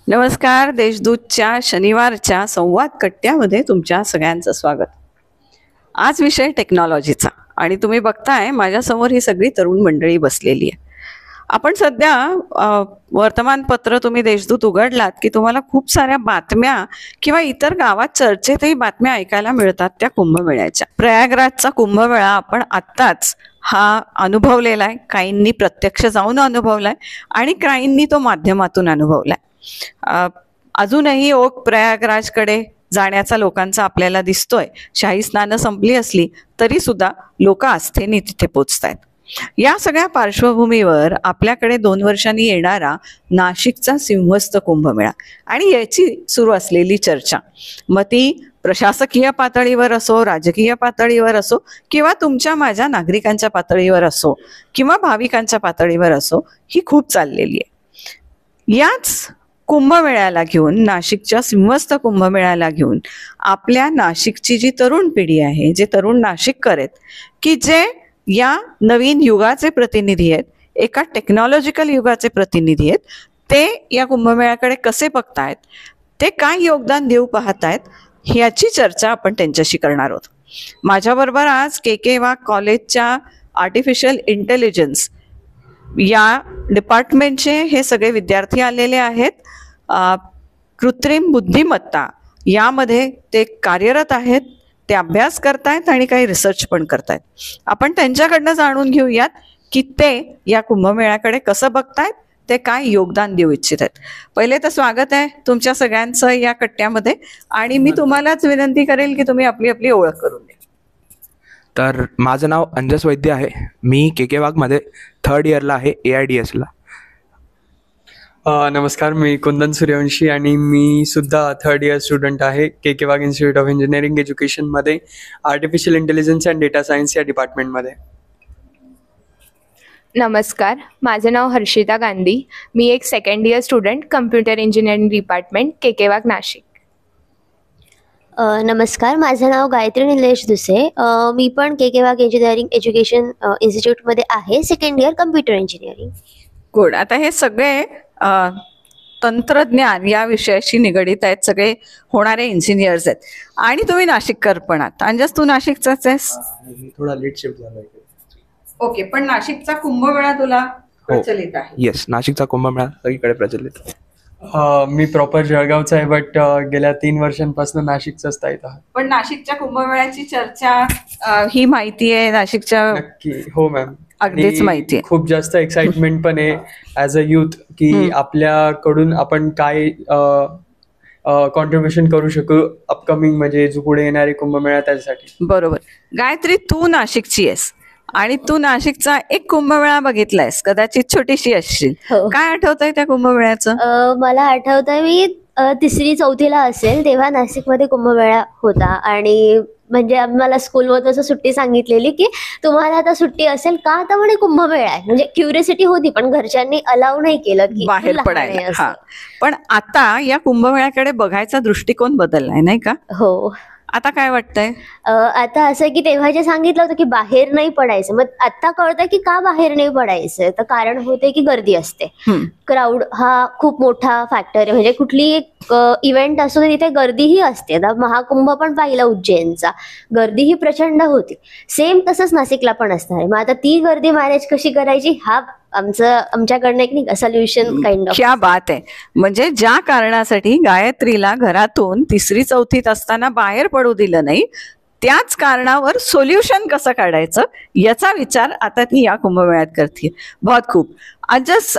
नमस्कार. देशदूतच्या शनिवारच्या संवाद कट्ट्यामध्ये तुमच्या सगळ्यांचं स्वागत. आज विषय टेक्नॉलॉजीचा आणि तुम्ही बघताय माझ्यासमोर ही सगळी तरुण मंडळी बसलेली आहे. आपण सध्या वर्तमानपत्र तुम्ही देशदूत उघडलात की तुम्हाला खूप साऱ्या बातम्या किंवा इतर गावात चर्चेतही बातम्या ऐकायला मिळतात त्या कुंभमेळ्याच्या. प्रयागराजचा कुंभमेळा आपण आत्ताच हा अनुभवलेला आहे. काहींनी प्रत्यक्ष जाऊन अनुभवलाय आणि काहींनी तो माध्यमातून अनुभवलाय. अजूनही ओघ प्रयागराजकडे जाण्याचा लोकांचा आपल्याला दिसतोय. शाही स्नानं संपली असली तरी सुद्धा लोक आस्थेने तिथे पोचतायत. या सगळ्या पार्श्वभूमीवर आपल्याकडे 2 वर्षांनी येणारा नाशिकचा सिंहस्थ कुंभमेळा आणि याची सुरू असलेली चर्चा, मग ती प्रशासकीय पातळीवर असो, राजकीय पातळीवर असो किंवा तुमच्या माझ्या नागरिकांच्या पातळीवर असो किंवा भाविकांच्या पातळीवर असो, ही खूप चाललेली आहे. याच कुंभमेळ्याला घेऊन, नाशिकच्या सिंहस्थ कुंभमेळ्याला घेऊन आपल्या नाशिकची जी तरुण पिढी आहे, जे तरुण नाशिककर आहेत की जे या नवीन युगाचे प्रतिनिधी आहेत, एका टेक्नॉलॉजिकल युगाचे प्रतिनिधी आहेत, ते या कुंभमेळ्याकडे कसे बघतायत, ते काय योगदान देऊ पाहतायत, ह्याची चर्चा आपण त्यांच्याशी करणार आहोत. माझ्याबरोबर आज के वाघ कॉलेजच्या आर्टिफिशियल इंटेलिजन्स या डिपार्टमेंटचे हे सगळे विद्यार्थी आलेले आहेत. कृत्रिम बुद्धिमत्ता यामध्ये ते कार्यरत आहेत, ते अभ्यास करतायत आणि काही रिसर्च पण करतायत. आपण त्यांच्याकडनं जाणून घेऊयात की ते या कुंभमेळ्याकडे कसं बघतायत, ते काय योगदान देऊ इच्छित आहेत. पहिले तर स्वागत आहे तुमच्या सगळ्यांचं या कट्ट्यामध्ये आणि मी तुम्हालाच विनंती करेल की तुम्ही आपली आपली ओळख करून द्या. तर माझं नाव अंजस वैद्य आहे. मी के वाघमध्ये 3rd इयरला आहे AIDSला. नमस्कार, मी कुंदन सूर्यवंशी आणि मी सुद्धा 3rd इयर स्टुडंट आहे के वाघ इन्स्टिट्यूट ऑफ इंजिनिअरिंग एज्युकेशनमध्ये artificial intelligence and data science या डिपार्टमेंटमध्ये. नमस्कार, माझं नाव हर्षिता गांधी. मी एक 2nd year student computer engineering department K Wagh Nashik. नमस्कार, माझं नाव गायत्री निलेश दुसे. मी पण के वाघ इंजिनिअरिंग एज्युकेशन इन्स्टिट्यूटमध्ये आहे, 2nd year computer engineering. Good. आता हे सगळे तंत्रज्ञान या विषयाशी निगडीत आहेत, सगळे होणारे इंजिनियर्स आहेत आणि तुम्ही नाशिककर पण आहात. अंजस, तू नाशिकचाच आहेस? थोडा लेट शिफ्ट झाला. ओके, पण नाशिकचा कुंभमेळा तुला प्रचलित आहे? येस, नाशिकचा कुंभमेळा सगळीकडे प्रचलित. मी प्रॉपर जळगावचा आहे, बट गेल्या 3 वर्षांपासून नाशिकचाच स्थायिक आहे. पण नाशिकच्या कुंभमेळ्याची चर्चा ही माहिती आहे नाशिकच्या? नक्की, हो मॅम, अगदीच माहिती आहे. खूप जास्त एक्साइटमेंट पण आहे ॲज अ युथ की आपल्याकडून आपण काय कॉन्ट्रीब्युशन करू शकू अपकमिंग, म्हणजे जो पुढे येणारे कुंभमेळा त्यासाठी. बरोबर. गायत्री, तू नाशिकची आहेस आणि तू नाशिकचा एक कुंभमेळा बघितलायस, कदाचित छोटीशी असशील. हो. काय आठवतंय त्या कुंभमेळ्याचं? मला आठवतंय मी 3री-4थीला असेल तेव्हा नाशिकमध्ये कुंभमेळा होता आणि म्हणजे आम्हाला स्कूलमध्ये असं सुट्टी सांगितलेली की तुम्हाला आता सुट्टी असेल का, आता म्हणे कुंभमेळा आहे. म्हणजे क्युरियोसिटी होती पण घरच्यांनी अलाउ नाही केलं की बाहेर पडायला. हा, पण आता या कुंभमेळ्याकडे बघायचा दृष्टिकोन बदललाय, नाही का? हो. आता काय वाटतंय? आता असं की तेव्हा जे सांगितलं होतं की बाहेर नाही पडायचं, मग आता कळतं की का बाहेर नाही पडायचं. तर कारण होते की गर्दी असते, क्राऊड हा खूप मोठा फॅक्टर आहे. म्हणजे कुठली एक इव्हेंट असतो तर तिथे गर्दीही असते. आता महाकुंभ पण पाहिला उज्जैनचा, गर्दीही प्रचंड होती. सेम तसंच नाशिकला पण असणार आहे. मग आता ती गर्दी मॅनेज कशी करायची, हा आमच्याकडनं एक नाही सोल्युशन काइंड ऑफ. क्या बात आहे. म्हणजे ज्या कारणासाठी गायत्रीला घरातून 3री-4थीत असताना बाहेर पडू दिलं नाही, त्याच कारणावर सोल्युशन कसं काढायचं याचा विचार आता ती या कुंभमेळ्यात करते. बहुत खूप. अजस,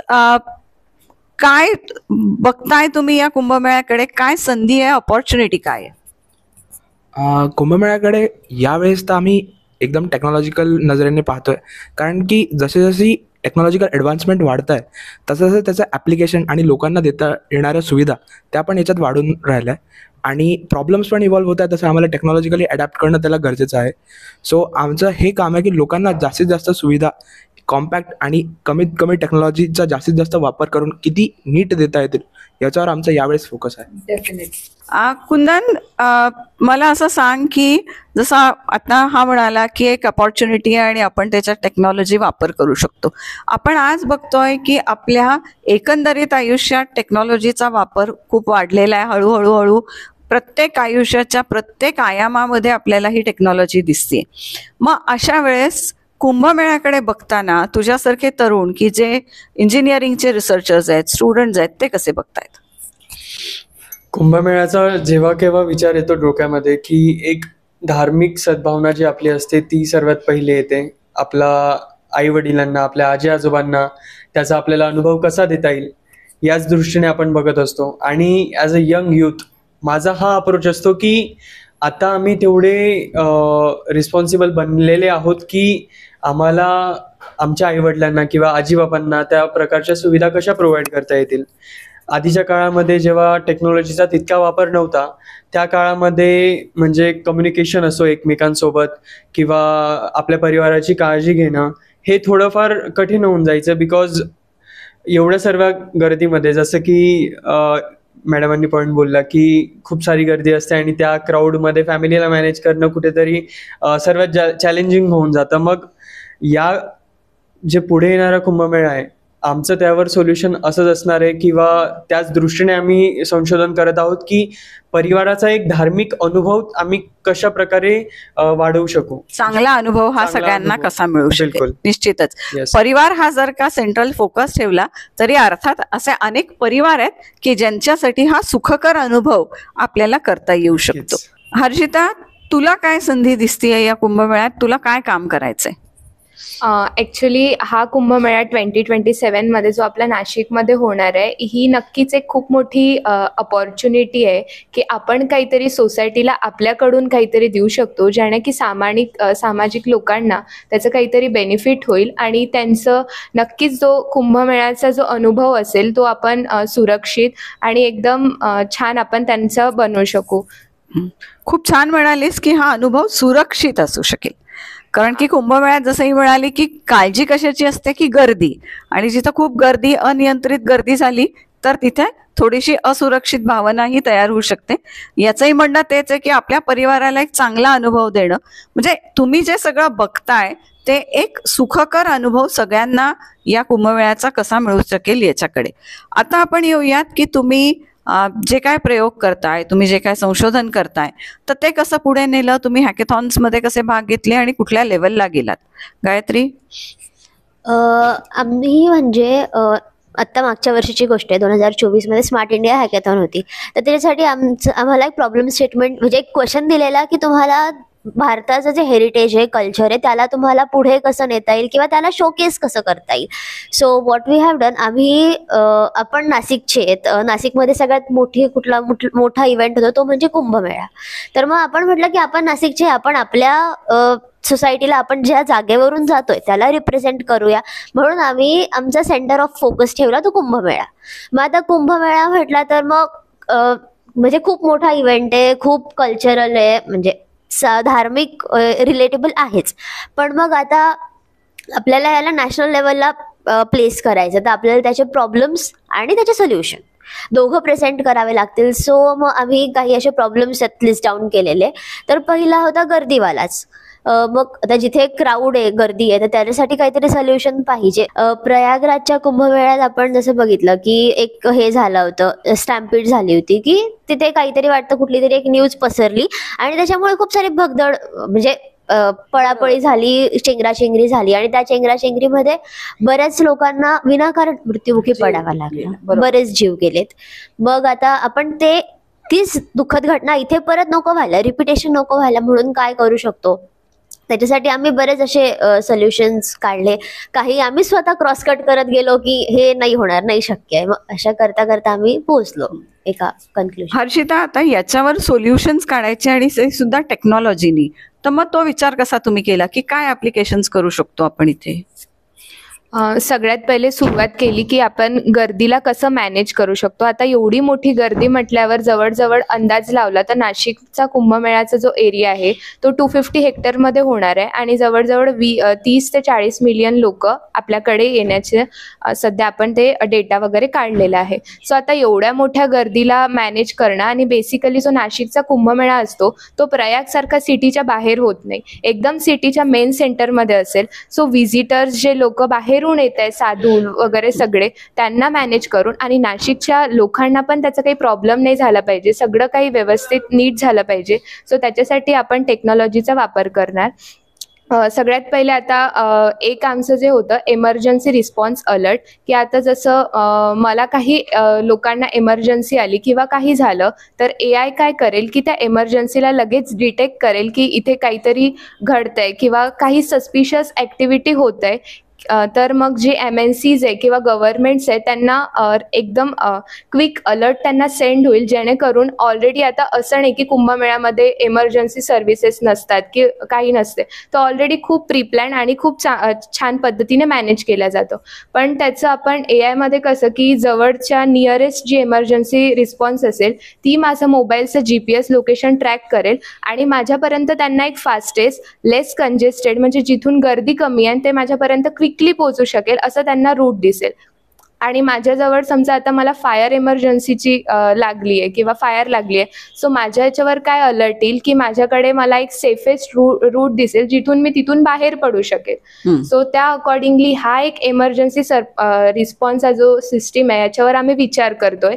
काय बघताय तुम्ही या कुंभमेळ्याकडे? काय संधी आहे, अपॉर्च्युनिटी काय आहे? कुंभमेळ्याकडे यावेळेस तर आम्ही एकदम टेक्नॉलॉजिकल नजरेने पाहतोय, कारण की जशी टेक्नॉलॉजिकल ॲडव्हान्समेंट वाढत आहे तसं त्याचं ॲप्लिकेशन आणि लोकांना देता येणाऱ्या सुविधा त्या पण याच्यात वाढून राहिल्या आहे आणि प्रॉब्लेम्स पण इव्हॉल्व्ह होत आहेत. तसं आम्हाला टेक्नॉलॉजिकली अडॅप्ट करणं त्याला गरजेचं आहे. सो आमचं हे काम आहे की लोकांना जास्तीत जास्त सुविधा कॉम्पॅक्ट आणि कमीत कमी टेक्नॉलॉजीचा जास्तीत जास्त वापर करून किती नीट देता येतील याच्यावर आमचा यावेळेस फोकस आहे. डेफिनेटली. कुंदन, मला असं सांग की जसा आता हा म्हणाला की एक अपॉर्च्युनिटी आहे आणि आपण त्याच्यात टेक्नॉलॉजी वापर करू शकतो. आपण आज बघतोय की आपल्या एकंदरीत आयुष्यात टेक्नॉलॉजीचा वापर खूप वाढलेला आहे. हळूहळू प्रत्येक आयुष्याच्या प्रत्येक आयामामध्ये आपल्याला ही टेक्नॉलॉजी दिसते. मग अशा वेळेस कुंभमेळ्याकडे बघताना तुझ्यासारखे तरुण की जे इंजिनिअरिंगचे रिसर्चर्स आहेत, स्टुडंट्स आहेत, ते कसे बघतायत? कुंभमेळ्याचा जेव्हा केव्हा विचार येतो डोक्यामध्ये की एक धार्मिक सद्भावना जी आपली असते ती सर्वात पहिली येते. आपला आई वडिलांना, आपल्या आजी आजोबांना त्याचा आपल्याला अनुभव कसा देता येईल याच दृष्टीने आपण बघत असतो. आणि ॲज अ यंग यूथ माझा हा अप्रोच असतो की आता आम्ही तेवढे रिस्पॉन्सिबल बनलेले आहोत की आम्हाला आमच्या आईवडिलांना किंवा आजीबाबांना त्या प्रकारच्या सुविधा कशा प्रोव्हाइड करता येतील. आधीच्या काळामध्ये जेव्हा टेक्नॉलॉजीचा तितका वापर नव्हता त्या काळामध्ये म्हणजे कम्युनिकेशन असो एकमेकांसोबत किंवा आपल्या परिवाराची काळजी घेणं हे थोडंफार कठीण होऊन जायचं. बिकॉज एवढ्या सर्व गर्दीमध्ये जसं की मॅडमांनी पॉईंट बोलला की खूप सारी गर्दी असते आणि त्या क्राऊडमध्ये फॅमिलीला मॅनेज करणं कुठेतरी सर्वात चॅलेंजिंग होऊन जातं. मग या जे पुढे येणारा कुंभमेळा आहे आमचं त्यावर सोल्युशन असंच असणार आहे किंवा त्याच दृष्टीने आम्ही संशोधन करत आहोत की परिवाराचा एक धार्मिक अनुभव आम्ही कशा प्रकारे वाढवू शकू. चांगला अनुभव हा चांगला सगळ्यांना अनुभव. कसा मिळू शकेल. बिलकुल. निश्चितच Yes. परिवार हा जर का सेंट्रल फोकस ठेवला तरी अर्थात असे अनेक परिवार आहेत की ज्यांच्यासाठी हा सुखकर अनुभव आपल्याला करता येऊ शकतो. Yes. हर्षिता, तुला काय संधी दिसतीये या कुंभमेळ्यात? तुला काय काम करायचंय? ॲक्च्युली हा कुंभमेळा 2027मध्ये जो आपल्या नाशिकमध्ये होणार आहे ही नक्कीच एक खूप मोठी अपॉर्च्युनिटी आहे की आपण काहीतरी सोसायटीला आपल्याकडून काहीतरी देऊ शकतो ज्याने की सामाजिक लोकांना त्याचं काहीतरी बेनिफिट होईल आणि त्यांचं नक्कीच जो कुंभमेळ्याचा जो अनुभव असेल तो आपण सुरक्षित आणि एकदम छान आपण त्यांचं बनवू शकू. खूप छान म्हणालीस की हा अनुभव सुरक्षित असू शकेल. कारण की कुंभमेळ्यात जसंही म्हणाली की काळजी कशाची असते की गर्दी, आणि जिथं खूप गर्दी, अनियंत्रित गर्दी झाली तर तिथे थोडीशी असुरक्षित भावनाही तयार होऊ शकते. याचंही म्हणणं तेच आहे की आपल्या परिवाराला एक चांगला अनुभव देणं म्हणजे तुम्ही जे सगळं बघताय ते एक सुखकर अनुभव सगळ्यांना या कुंभमेळ्याचा कसा मिळू शकेल याच्याकडे. आता आपण येऊयात की तुम्ही जे काय प्रयोग करताय, तुम्ही जे काय संशोधन करताय तर ते कसं पुढे नेलं? तुम्ही हॅकेथॉन्समध्ये कसे भाग घेतले आणि कुठल्या लेवलला गेलात? गायत्री. आम्ही म्हणजे आत्ता मागच्या वर्षीची गोष्ट आहे, 2024मध्ये स्मार्ट इंडिया हॅकेथॉन होती. तर त्याच्यासाठी आम्हाला एक प्रॉब्लेम स्टेटमेंट म्हणजे एक क्वेश्चन दिलेला की तुम्हाला भारताचं जे हेरिटेज आहे, कल्चर आहे, त्याला तुम्हाला पुढे कसं नेता येईल किंवा त्याला शोकेस कसं करता येईल. So what we have done, आपण नाशिकचे आहेत. नाशिकमध्ये सगळ्यात मोठा इव्हेंट होतो तो म्हणजे कुंभमेळा. तर मग आपण म्हटलं की आपण नाशिकचे, आपण आपल्या सोसायटीला आपण ज्या जागेवरून जातोय त्याला रिप्रेझेंट करूया, म्हणून आम्ही आमचा सेंटर ऑफ फोकस ठेवला तो कुंभमेळा. मग आता कुंभमेळा म्हटला तर मग म्हणजे खूप मोठा इव्हेंट आहे, खूप कल्चरल आहे, म्हणजे धार्मिक रिलेटेबल आहेच. पण मग आता आपल्याला याला नॅशनल लेवलला प्लेस करायचं तर आपल्याला त्याचे प्रॉब्लेम्स आणि त्याचे सोल्युशन दोघं प्रेझेंट करावे लागतील. सो मग आम्ही काही असे प्रॉब्लेम्स लिस्ट डाऊन केलेले. तर पहिला होता गर्दीवालाच. मग आता जिथे क्राऊड आहे, गर्दी आहे, तर त्याच्यासाठी काहीतरी सोल्युशन पाहिजे. प्रयागराजच्या कुंभमेळ्यात आपण जसं बघितलं की एक हे झालं होतं, स्टॅम्पीड झाली होती की तिथे काहीतरी वाटतं कुठली तरी एक न्यूज पसरली आणि त्याच्यामुळे खूप सारी भगदड म्हणजे पळापळी झाली, चेंगराचेंगरी झाली आणि त्या चेंगराचेंगरीमध्ये बऱ्याच लोकांना विनाकारण मृत्युमुखी पडावा लागला, बरेच जीव गेलेत. मग आता आपण तीच दुःखद घटना इथे परत नको व्हायला, रिपिटेशन नको व्हायला म्हणून काय करू शकतो त्याच्यासाठी आम्ही बरेच असे सोल्युशन्स काढले. काही आम्ही स्वतः क्रॉसकट करत गेलो की हे नाही होणार, नाही शक्य आहे. मग अशा करता करता आम्ही पोहोचलो एका कन्क्लुजन. हर्षिता, आता याच्यावर सोल्युशन्स काढायचे आणि ते सुद्धा टेक्नॉलॉजीनी, तर मग तो विचार कसा तुम्ही केला की काय ऍप्लिकेशन्स करू शकतो आपण इथे? सगळ्यात पहिले सुरुवात केली की आपण गर्दीला कसं मॅनेज करू शकतो. आता एवढी मोठी गर्दी म्हटल्यावर जवळजवळ अंदाज लावला तर नाशिकचा कुंभमेळ्याचा जो एरिया आहे तो 250 हेक्टरमध्ये होणार आहे आणि जवळजवळ 30 ते 40 मिलियन लोक आपल्याकडे येण्याचे सध्या आपण ते डेटा वगैरे काढलेला आहे. सो आता एवढ्या मोठ्या गर्दीला मॅनेज करणं आणि बेसिकली जो नाशिकचा कुंभमेळा असतो तो प्रयागसारखा सिटीच्या बाहेर होत नाही, एकदम सिटीच्या मेन सेंटरमध्ये असेल. सो व्हिजिटर्स जे लोक बाहेरून येत आहे, साधू वगैरे सगळे, त्यांना मॅनेज करून आणि नाशिकच्या लोकांना पण त्याचा काही प्रॉब्लेम नाही झाला पाहिजे, सगळं काही व्यवस्थित नीट झालं पाहिजे. सो त्याच्यासाठी आपण टेक्नॉलॉजीचा वापर करणार. सगळ्यात पहिले आता एक आमचं जे होतं एमर्जन्सी रिस्पॉन्स अलर्ट, की आता जसं मला काही लोकांना एमर्जन्सी आली किंवा काही झालं तर AI काय करेल की त्या एमर्जन्सीला लगेच डिटेक्ट करेल की इथे काहीतरी घडतंय किंवा काही सस्पिशियस ॲक्टिव्हिटी होत आहे. तर मग जे MNCs आहे किंवा गव्हर्नमेंट्स आहे त्यांना एकदम क्विक अलर्ट त्यांना सेंड होईल, जेणेकरून ऑलरेडी आता असं नाही की कुंभमेळ्यामध्ये एमर्जन्सी सर्व्हिसेस नसतात की काही नसते, तर ऑलरेडी खूप प्रीप्लॅन आणि खूप छान पद्धतीने मॅनेज केला जातो. पण त्याचं आपण AI कसं की जवळच्या नियरेस्ट जी एमर्जन्सी रिस्पॉन्स असेल ती माझं मोबाईलचं GPS लोकेशन ट्रॅक करेल आणि माझ्यापर्यंत त्यांना एक फास्टेस्ट, लेस कंजेस्टेड, म्हणजे जिथून गर्दी कमी आहे ते माझ्यापर्यंत क्विकली पोहोचू शकेल असं त्यांना रूट दिसेल. आणि माझ्याजवळ समजा आता मला फायर एमर्जन्सीची लागली आहे किंवा फायर लागली आहे, सो माझ्या याच्यावर काय अलर्ट येईल की माझ्याकडे मला एक सेफेस्ट रूट दिसेल जिथून मी तिथून बाहेर पडू शकेल. सो त्या अकॉर्डिंगली हा एक एमर्जन्सी रिस्पॉन्सचा जो सिस्टीम आहे याच्यावर आम्ही विचार करतोय.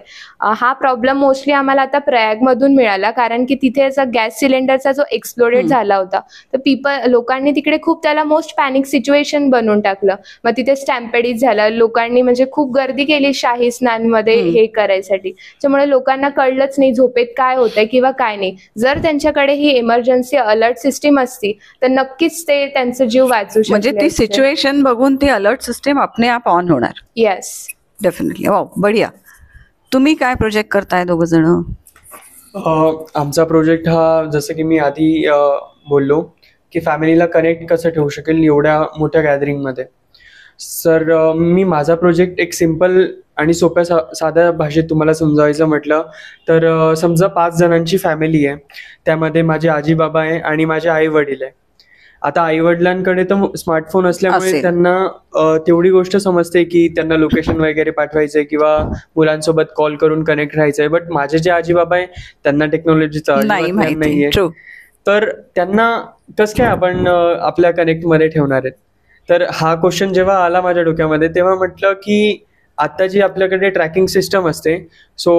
हा प्रॉब्लेम मोस्टली आम्हाला आता प्रयागमधून मिळाला, कारण की तिथे गॅस सिलेंडरचा जो एक्सप्लोडेड झाला होता तर लोकांनी तिकडे खूप त्याला मोस्ट पॅनिक सिच्युएशन बनवून टाकलं. मग तिथे स्टॅम्पेडीज झाला, लोकांनी म्हणजे खूप गर्दी केली शाही स्नानमध्ये हे करायसाठी, त्यामुळे लोकांना कळलंच नाही झोपेत काय होतंय किंवा काय नाही. जर त्यांच्याकडे ही एमर्जन्सी अलर्ट सिस्टीम असती तर नक्कीच ते त्यांचा जीव वाचू शकतो. म्हणजे ती सिच्युएशन बघून ती अलर्ट सिस्टीम आपणे आप ऑन होणार. Yes, definitely. वाव, बढिया. तुम्ही काय प्रोजेक्ट करताय दोघं जण? आमचा प्रोजेक्ट हा, जसं की मी आधी बोललो की फॅमिलीला कनेक्ट कसं ठेवू शकेल एवढ्या मोठ्या गॅदरिंगमध्ये. सर मी माझा प्रोजेक्ट एक सिम्पल आणि सोप्या साध्या भाषेत तुम्हाला समजावायचं म्हटलं तर समजा 5 जणांची फॅमिली आहे, त्यामध्ये माझे आजी बाबा आहे आणि माझे आई वडील आहे. आता आई वडिलांकडे तर स्मार्टफोन असल्यामुळे त्यांना तेवढी गोष्ट समजते की त्यांना लोकेशन वगैरे पाठवायचंय किंवा मुलांसोबत कॉल करून कनेक्ट राहायचंय. बट माझे जे आजी बाबा आहे त्यांना टेक्नॉलॉजीचा नाहीये, तर त्यांना कसं काय आपण आपल्या कनेक्टमध्ये ठेवणार आहेत. तर हा क्वेश्चन जेव्हा आला माझ्या डोक्यामध्ये तेव्हा म्हटलं की आता जी आपल्याकडे ट्रॅकिंग सिस्टम असते, सो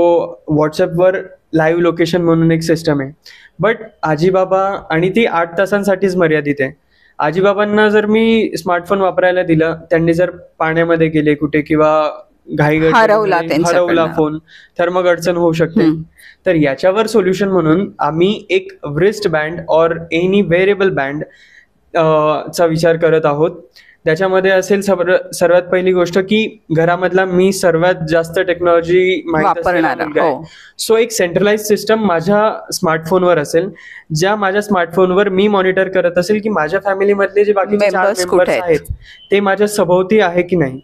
व्हॉट्सअपवर लाईव्ह लोकेशन म्हणून एक सिस्टम आहे, बट आजीबाबा आणि ती 8 तासांसाठीच मर्यादित आहे. आजीबाबांना जर मी स्मार्टफोन वापरायला दिलं, त्यांनी जर पाण्यामध्ये गेले कुठे किंवा हरवला फोन, तर मग अडचण होऊ शकते. तर याच्यावर सोल्युशन म्हणून आम्ही एक व्रिस्ट बँड और एनी वेअरेबल बँड चा विचार करत आहोत. त्याच्यामध्ये असेल सर्वात पहिली गोष्ट की घरामधला मी सर्वात जास्त टेक्नॉलॉजी माहिती, सो एक सेंट्रलाइज सिस्टम माझ्या स्मार्टफोनवर असेल, ज्या माझ्या स्मार्टफोनवर मी मॉनिटर करत असेल की माझ्या फॅमिलीमधले जे बाकीचे 4 मेंबर्स आहेत ते माझ्या सभोवती आहे की नाही,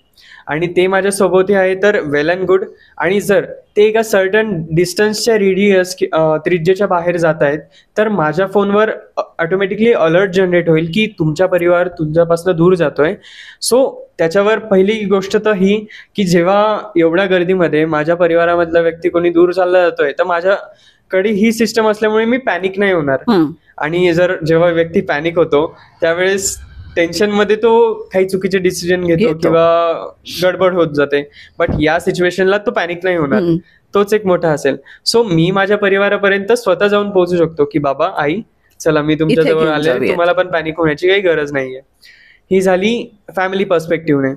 आणि ते माझ्या सभोवती आहे तर वेल अँड गुड. आणि जर ते एका सर्टन डिस्टन्सच्या रेडियस त्रिज्येच्या बाहेर जात आहेत तर माझ्या फोनवर ऑटोमॅटिकली अलर्ट जनरेट होईल की तुमचा परिवार तुमच्यापासून दूर जातोय. सो त्याच्यावर पहिली गोष्ट तर ही की जेव्हा एवढ्या गर्दीमध्ये माझ्या परिवारामधला व्यक्ती कोणी दूर चालला जातोय तर माझ्याकडे ही सिस्टम असल्यामुळे मी पॅनिक नाही होणार. आणि जेव्हा व्यक्ती पॅनिक होतो त्यावेळेस टेन्शन मध्ये तो काही चुकीचे डिसिजन घेतो किंवा गडबड होत जाते, बट या सिच्युएशनला तो पॅनिक नाही होणार. तोच एक मोठा असेल. सो मी माझ्या परिवारापर्यंत स्वतः जाऊन पोहोचू शकतो की बाबा आई चला मी तुमच्या जवळ आले, तुम्हाला पण पॅनिक होण्याची काही गरज नाहीये. ही झाली फॅमिली पर्स्पेक्टिव्हने.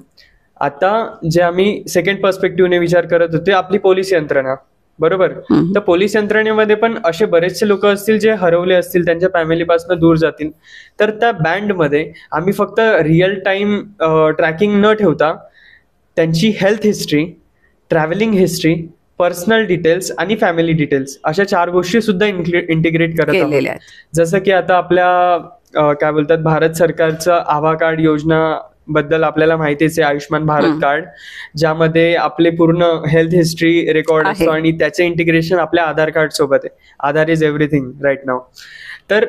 आता जे आम्ही सेकंड पर्स्पेक्टिव्हने विचार करत होते आपली पोलीस यंत्रणा, बरोबर. तर पोलीस यंत्रणेमध्ये पण असे बरेचसे लोक असतील जे हरवले असतील, त्यांच्या फॅमिलीपासून दूर जातील, तर त्या बँडमध्ये आम्ही फक्त रिअल टाइम ट्रॅकिंग न ठेवता त्यांची health history, travelling history, personal details आणि फॅमिली डिटेल्स अशा 4 गोष्टी सुद्धा इंटिग्रेट करत आहोत. जसं की आता आपल्या काय बोलतात भारत सरकारचं आभा कार्ड योजना बद्दल आपल्याला माहितीच आहे, आयुष्यमान भारत कार्ड, ज्यामध्ये आपले पूर्ण हेल्थ हिस्ट्री रेकॉर्ड असतो आणि त्याचे इंटिग्रेशन आपल्या आधार कार्ड सोबत आहे. आधार इज एव्हरीथिंग राईट नाव. तर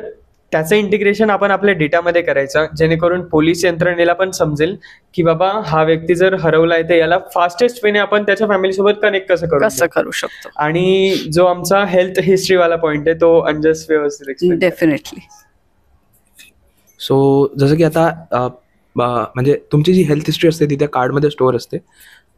त्याचं इंटिग्रेशन आपण आपल्या डेटामध्ये करायचं, जेणेकरून पोलीस यंत्रणेला पण समजेल की बाबा हा व्यक्ती जर हरवलाय तर याला फास्टेस्ट वेने आपण त्याच्या फॅमिलीसोबत कनेक्ट कसं करू शकतो. आणि जो आमचा हेल्थ हिस्ट्रीवाला पॉइंट आहे तो अंजस व्यवस्थित डेफिनेटली. सो जसं की आता म्हणजे तुमची जी हेल्थ हिस्ट्री असते ती त्या कार्डमध्ये स्टोअर असते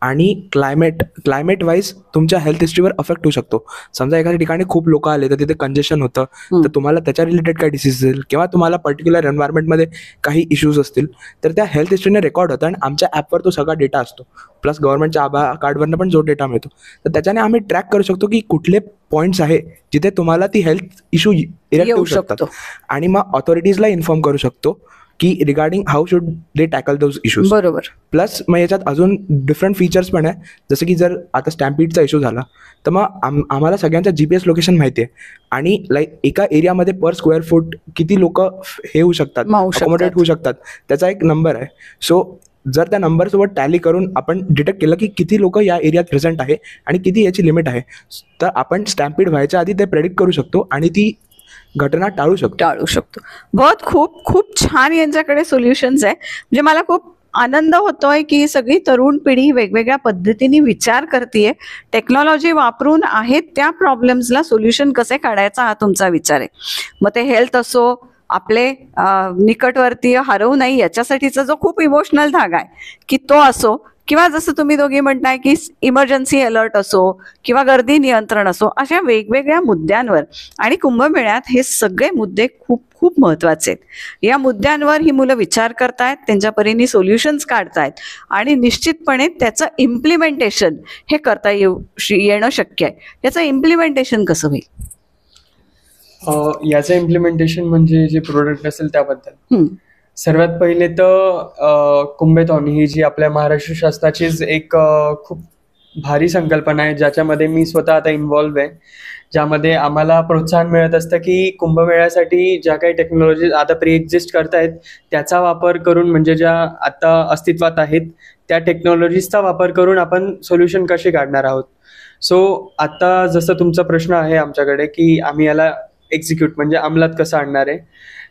आणि क्लायमेट वाईज तुमच्या हेल्थ हिस्ट्रीवर अफेक्ट होऊ शकतो. समजा एखाद्या ठिकाणी खूप लोक आले तर तिथे कंजेशन होतं, तर तुम्हाला त्याच्या रिलेटेड काही डिसीज असेल किंवा तुम्हाला पर्टिक्युलर एन्व्हायरमेंटमध्ये काही इश्यूज असतील तर त्या हेल्थ हिस्ट्रीने रेकॉर्ड होतं आणि आमच्या ॲपवर तो सगळा डेटा असतो. प्लस गव्हर्नमेंटच्या आधार कार्डवरनं पण जो डेटा मिळतो, तर त्याच्याने आम्ही ट्रॅक करू शकतो की कुठले पॉईंट्स आहे जिथे तुम्हाला ती हेल्थ इश्यू इरेक्ट होऊ शकतो आणि मग ऑथॉरिटीजला इन्फॉर्म करू शकतो की regarding how should they tackle those issues. बरोबर. प्लस मग याच्यात अजून डिफरंट फीचर्स पण आहे, जसं की जर आता स्टॅम्पीडचा इश्यू झाला तर मग आम्हाला सगळ्यांचा GPS लोकेशन माहिती आहे आणि लाईक एका एरियामध्ये पर स्क्वेअर फूट किती लोक हे होऊ शकतात, अकोमोडेट होऊ शकतात, त्याचा एक नंबर आहे. सो जर त्या नंबरसोबत टॅली करून आपण डिटेक्ट केलं की किती लोक या एरियात प्रेझेंट आहे आणि किती याची लिमिट आहे, तर आपण स्टॅम्पीड व्हायच्या आधी ते प्रेडिक्ट करू शकतो आणि ती घटना टाळू शकतो. बहुत खूप छान यांच्याकडे सोल्युशन्स आहे. म्हणजे मला खूप आनंद होतोय की सगळी तरुण पिढी वेगवेगळ्या पद्धतीने विचार करते, टेक्नॉलॉजी वापरून आहेत त्या प्रॉब्लेम्सला सोल्युशन कसे काढायचा हा तुमचा विचार आहे. मग ते हेल्थ असो, आपले निकटवर्तीय हरवू नाही याच्यासाठीचा जो खूप इमोशनल धागा आहे की तो असो, किंवा जसं तुम्ही दोघी म्हणताय की इमर्जन्सी अलर्ट असो किंवा गर्दी नियंत्रण असो, अशा वेगवेगळ्या मुद्द्यांवर आणि कुंभमेळ्यात हे सगळे मुद्दे खूप महत्वाचे आहेत. या मुद्द्यांवर ही मुलं विचार करतायत, त्यांच्या परीने सोल्युशन्स काढतायत आणि निश्चितपणे त्याचं इम्प्लिमेंटेशन हे करता येणं शक्य आहे. याचं इम्प्लिमेंटेशन कसं होईल? याचं इम्प्लिमेंटेशन म्हणजे जे प्रोडक्ट असेल त्याबद्दल सर्वात पहिले तर कुंभेथॉन ही जी आपल्या महाराष्ट्र शासनाचीच एक खूप भारी संकल्पना आहे, ज्याच्यामध्ये मी स्वतः आता इन्व्हॉल्व्ह आहे, ज्यामध्ये आम्हाला प्रोत्साहन मिळत असतं की कुंभमेळ्यासाठी ज्या काही टेक्नॉलॉजी आता प्री एक्झिस्ट करतायत त्याचा वापर करून, म्हणजे ज्या आता अस्तित्वात आहेत त्या टेक्नॉलॉजीजचा वापर करून आपण सोल्युशन कसे काढणार आहोत. सो आता जसं तुमचा प्रश्न आहे आमच्याकडे की आम्ही याला एक्झिक्यूट म्हणजे अंमलात कसं आणणार आहे,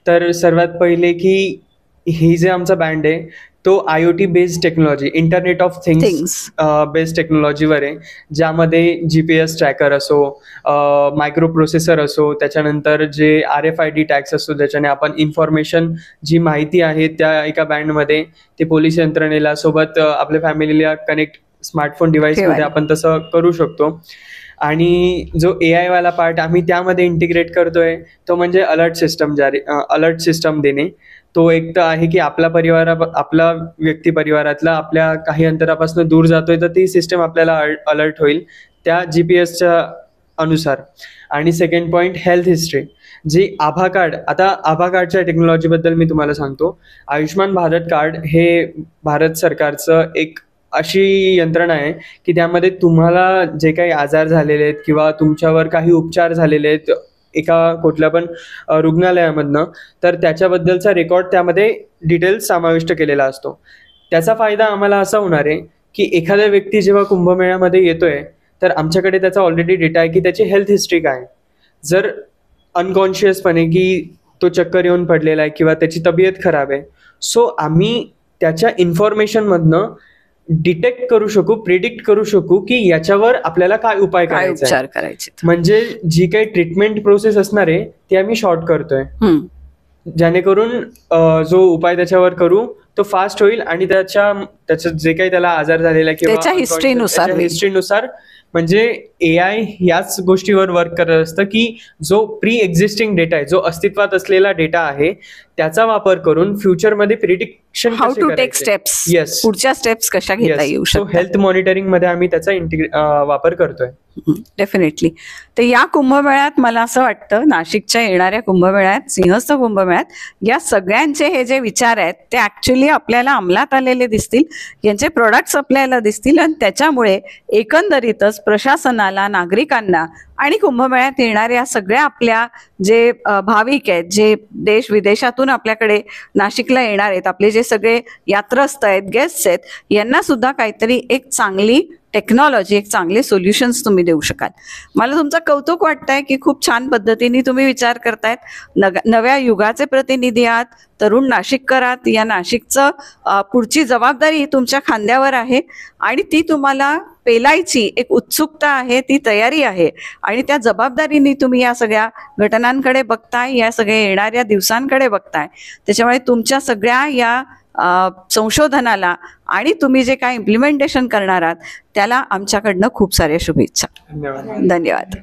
तर सर्वात पहिले की ही जे आमचा बँड आहे तो IoT based technology, internet of things based टेक्नॉलॉजीवर आहे, ज्यामध्ये GPS ट्रॅकर असो, मायक्रो प्रोसेसर असो, त्याच्यानंतर जे RFID टॅग्स असतो ज्याच्याने आपण इन्फॉर्मेशन जी माहिती आहे त्या एका बँडमध्ये ते पोलीस यंत्रणेला सोबत आपल्या फॅमिलीला कनेक्ट स्मार्टफोन डिव्हाइसमध्ये आपण तसं करू शकतो. आणि जो AI वाला पार्ट आम्ही त्यामध्ये इंटिग्रेट करतोय तो म्हणजे अलर्ट सिस्टम देणे. तो एक तर आहे की आपला व्यक्ती परिवारातला आपल्या काही अंतरापासून दूर जातोय तर ती सिस्टम आपल्याला अलर्ट होईल त्या GPSच्या अनुसार. आणि सेकंड पॉईंट हेल्थ हिस्ट्री, जी आभा कार्ड. आता आभा कार्डच्या टेक्नॉलॉजीबद्दल मी तुम्हाला सांगतो. आयुष्यमान भारत कार्ड हे भारत सरकारचं एक अशी यंत्रणा आहे की त्यामध्ये तुम्हाला जे काही आजार झालेले आहेत किंवा तुमच्यावर काही उपचार झालेले आहेत एका कुठल्या पण रुग्णालयामधनं, तर त्याच्याबद्दलचा रेकॉर्ड त्यामध्ये डिटेल्स समाविष्ट केलेला असतो. त्याचा फायदा आम्हाला असा होणार आहे की एखादा व्यक्ती जेव्हा कुंभमेळ्यामध्ये येतोय तर आमच्याकडे त्याचा ऑलरेडी डेटा आहे की त्याची हेल्थ हिस्ट्री काय. जर अनकॉन्शियसपणे की तो चक्कर येऊन पडलेला आहे किंवा त्याची तब्येत खराब आहे, सो आम्ही त्याच्या इन्फॉर्मेशनमधनं डिटेक्ट करू शकू, प्रिडिक्ट करू शकू की याच्यावर आपल्याला काय उपाय करायचे. म्हणजे जी काही ट्रीटमेंट प्रोसेस असणार आहे ती आम्ही शॉर्ट करतोय, जेणेकरून जो उपाय त्याच्यावर करू तो फास्ट होईल आणि त्याचं जे काही त्याला आजार झालेला किंवा हिस्ट्रीनुसार, म्हणजे AI याच गोष्टीवर वर्क करत असतं की जो प्री एक्झिस्टिंग डेटा आहे, जो अस्तित्वात असलेला डेटा आहे त्याचा वापर करून फ्युचरमध्ये prediction how to take steps, पुढच्या स्टेप्स कशा घेता येऊ शकतात. हेल्थ मॉनिटरिंग मध्ये आम्ही त्याचा वापर करतोय. डेफिनेटली. तर या कुंभमेळ्यात मला असं वाटतं नाशिकच्या येणाऱ्या कुंभमेळ्यात, सिंहस्थ कुंभमेळ्यात या सगळ्यांचे हे जे विचार आहेत ते ऍक्च्युली आपल्याला अंमलात आलेले दिसतील, यांचे प्रोडक्ट्स आपल्याला दिसतील आणि त्याच्यामुळे एकंदरीतच प्रशासनाला, नागरिकांना आणि कुंभमेळ्यात येणाऱ्या सगळ्या आपल्या जे भाविक आहेत, जे देश विदेशातून आपल्याकडे नाशिकला येणार आहेत, आपले जे सगळे यात्रस्थ आहेत, गेस्ट्स आहेत, यांना सुद्धा काहीतरी एक चांगली टेक्नॉलॉजी, एक चांगले सोल्युशन्स तुम्ही देऊ शकाल. मला तुमचं कौतुक वाटतंय की खूप छान पद्धतीने तुम्ही विचार करतायत. नव्या युगाचे प्रतिनिधी आहात, तरुण नाशिककर आहात. या नाशिकचं पुढची जबाबदारी तुमच्या खांद्यावर आहे आणि ती तुम्हाला पेलायची एक उत्सुकता आहे, ती तयारी आहे आणि त्या जबाबदारीने तुम्ही या सगळ्या घटनांकडे बघताय, या सगळ्या येणाऱ्या दिवसांकडे बघताय. त्याच्यामुळे तुमच्या सगळ्या या संशोधनाला आणि तुम्ही जे काय इम्प्लिमेंटेशन करणार आहात त्याला आमच्याकडनं खूप साऱ्या शुभेच्छा. धन्यवाद. धन्यवाद.